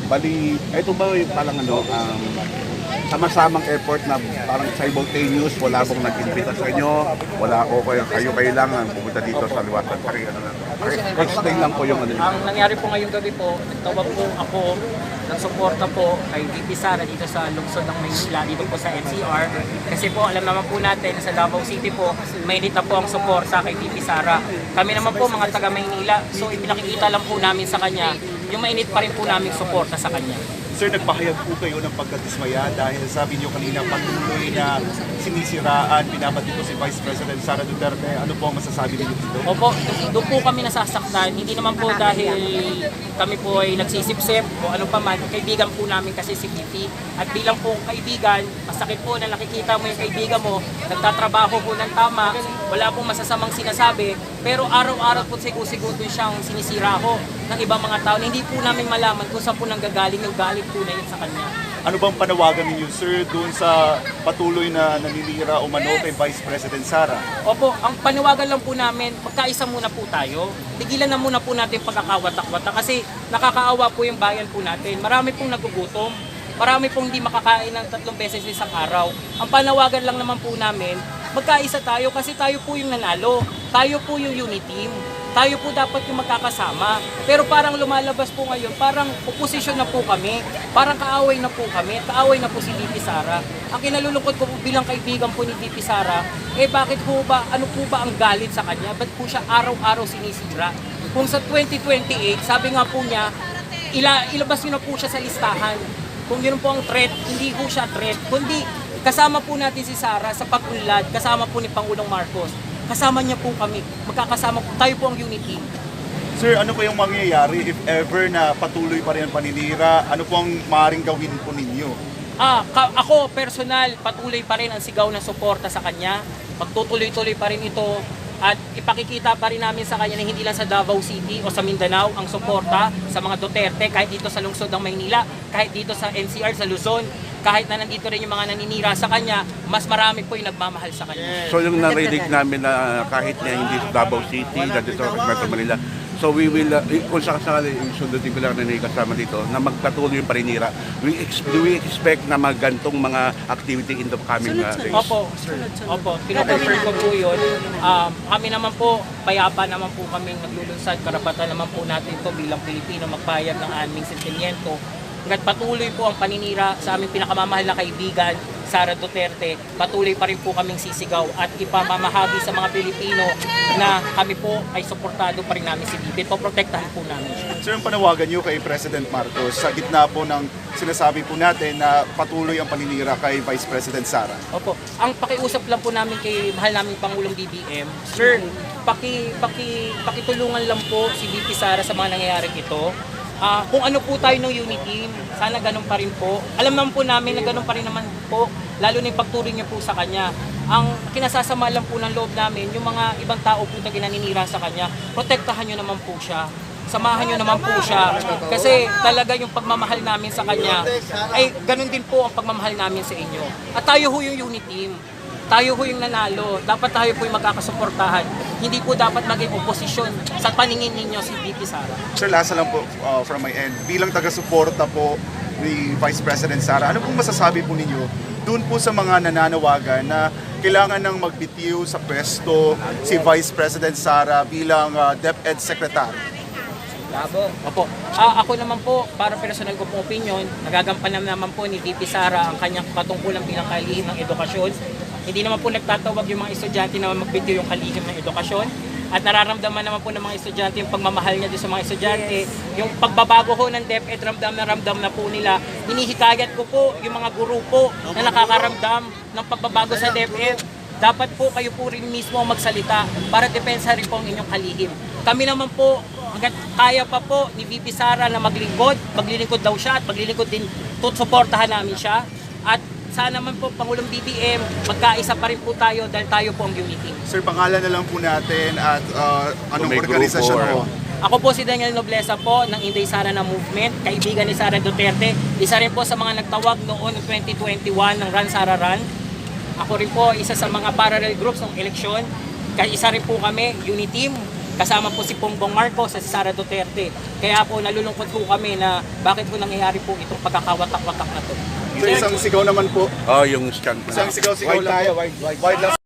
Bali, ito ba yung parang sama-samang effort na parang simultaneous, wala bang nag-invita sa inyo, wala o kayo kailangan pumunta dito sa Liwasan. Explain lang po yung ano. Ang nangyari po ngayong gabi po, nagtawag po ako ng suporta po kay VP Sara dito sa lungsod ng Maynila, dito po sa NCR. Kasi po alam naman po natin sa Davao City po, mainit na po ang suporta kay VP Sara. Kami naman po mga taga Maynila, so ipinakikita lang po namin sa kanya yung mainit pa rin po namin suporta sa kanya. Sir, nagpahayag po kayo ng pagkadismaya dahil sabi niyo kanina patuloy na sinisiraan, binabati po si Vice President Sara Duterte. Ano po ang masasabi niyo dito? Opo, doon po kami nasasaktan. Hindi naman po dahil kami po ay nagsisipsip o ano pa man. Kaibigan po namin kasi si VP. At bilang po kaibigan, masakit po na nakikita mo yung kaibigan mo, nagtatrabaho po ng tama, wala pong masasamang sinasabi, pero araw-araw po siguro siyang sinisira ako ng ibang mga tao. Hindi po namin malaman kung saan po nanggagaling yung galit po na yun sa kanya. Ano bang panawagan ninyo, sir, doon sa patuloy na naninira o mano kay Vice President Sara? Opo, ang panawagan lang po namin, magkaisa muna po tayo. Tigilan na muna po natin pagkakawatak-watak kasi nakakaawa po yung bayan po natin. Marami pong nagugutom. Marami pong hindi makakain ng 3 beses sa isang araw. Ang panawagan lang naman po namin, magkaisa tayo kasi tayo po yung nanalo. Tayo po yung unity team. Tayo po dapat yung magkakasama. Pero parang lumalabas po ngayon, parang oposisyon na po kami. Parang kaaway na po kami. Kaaway na po si VP Sara. Ang kinalulungkot ko po bilang kaibigan po ni VP Sara, bakit po ba, ano po ba ang galit sa kanya? Ba't po siya araw-araw sinisira? Kung sa 2028, sabi nga po niya, ilabas niyo na po siya sa listahan. Kung yun po ang threat, hindi po siya threat, kundi kasama po natin si Sara sa pag-unlad, kasama po ni Pangulong Marcos. Kasama niya po kami, magkakasama po, tayo po ang unity. Sir, ano po yung mangyayari if ever na patuloy pa rin ang paninira? Ano po ang maaaring gawin po ninyo? Ako personal, patuloy pa rin ang sigaw ng suporta sa kanya. Magtutuloy-tuloy pa rin ito. At ipakikita pa rin namin sa kanya na hindi lang sa Davao City o sa Mindanao ang suporta sa mga Duterte, kahit dito sa lungsod ng Maynila, kahit dito sa NCR, sa Luzon, kahit na nandito rin yung mga naninira sa kanya, mas marami po yung nagmamahal sa kanya. So yung narinig namin na kahit na hindi sa Davao City, nandito sa Metro Manila, so we will, kung sakasakali yung sundutin ko lang na kasama dito, na magpatuloy yung paninira, do we expect na magantong mga activity in the coming days? Opo, pinoconfirm ko po yun. Kami naman po, payapa naman po kami naglulunsad, karapatan naman po natin to bilang Pilipino magpahayag ng aming sentimiento. Hanggat patuloy po ang paninira sa aming pinakamamahal na kaibigan, Sara Duterte, patuloy pa rin po kaming sisigaw at ipamamahagi sa mga Pilipino na kami po ay suportado pa rin namin si VP. Poprotektahan po namin siya. Sir, ang panawagan niyo kay President Marcos sa gitna po ng sinasabi po natin na patuloy ang paninira kay Vice President Sara? Opo, ang pakiusap lang po namin kay mahal naming Pangulong BBM, Sir, pakitulungan lang po si VP Sara sa mga nangyayaring ito. Kung ano po tayo ng unity, sana ganun pa rin po. Alam naman po namin na ganun pa rin naman po, lalo na yung pagturing niyo po sa kanya. Ang kinasasama lang po ng loob namin, yung mga ibang tao po na ginaninira sa kanya, protektahan niyo naman po siya. Samahan niyo naman po siya. Kasi talaga yung pagmamahal namin sa kanya, ay ganun din po ang pagmamahal namin sa inyo. At tayo ho yung unity team. Tayo ho yung nanalo. Dapat tayo po yung magkakasuportahan. Hindi po dapat maging oposisyon sa paningin ninyo si VP Sara. Sir, last lang po from my end. Bilang taga-suporta po ni Vice President Sara, ano pong masasabi po ninyo doon po sa mga nananawagan na kailangan nang magbitiw sa pwesto si Vice President Sara bilang DepEd Secretary? Opo. Ako naman po, para personal ko pong opinion, nagagampanan naman po ni VP Sara ang kanyang katungkulan bilang kalihim ng edukasyon. Hindi naman po nagtatawag yung mga estudyante na magbitiw yung kalihim ng edukasyon. At nararamdaman naman po ng mga estudyante yung pagmamahal niya sa mga estudyante. Yung pagbabago ho ng DepEd, ramdam na po nila. Hinihikayat ko po yung mga guro po na nakakaramdam ng pagbabago sa DepEd. Dapat po kayo po rin mismo magsalita para depensa rin po ang inyong kalihim. Kami naman po, hanggat kaya pa po ni VP Sara na maglilingkod daw siya at maglilingkod din, suportahan namin siya. At sana naman po, Pangulong BBM, magkaisa pa rin po tayo dahil tayo po ang unity. Sir, pangalan na lang po natin at anong May organisasyon grupo, po? Ako po si Daniel Nobleza po ng Inday Sara na Movement, kaibigan ni Sara Duterte. Isa rin po sa mga nagtawag noon ng 2021 ng Run Sara Run. Ako rin po isa sa mga parallel groups ng eleksyon. Kaya isa rin po kami, unity team. kasama po si Bongbong Marcos at si Sara Duterte. Kaya po nalulungkot po kami na bakit po nangyayari po itong pagkakawatak-watak na to. So isang sigaw naman po. Oh, yung stand. Isang sigaw-sigaw lang po. White lang.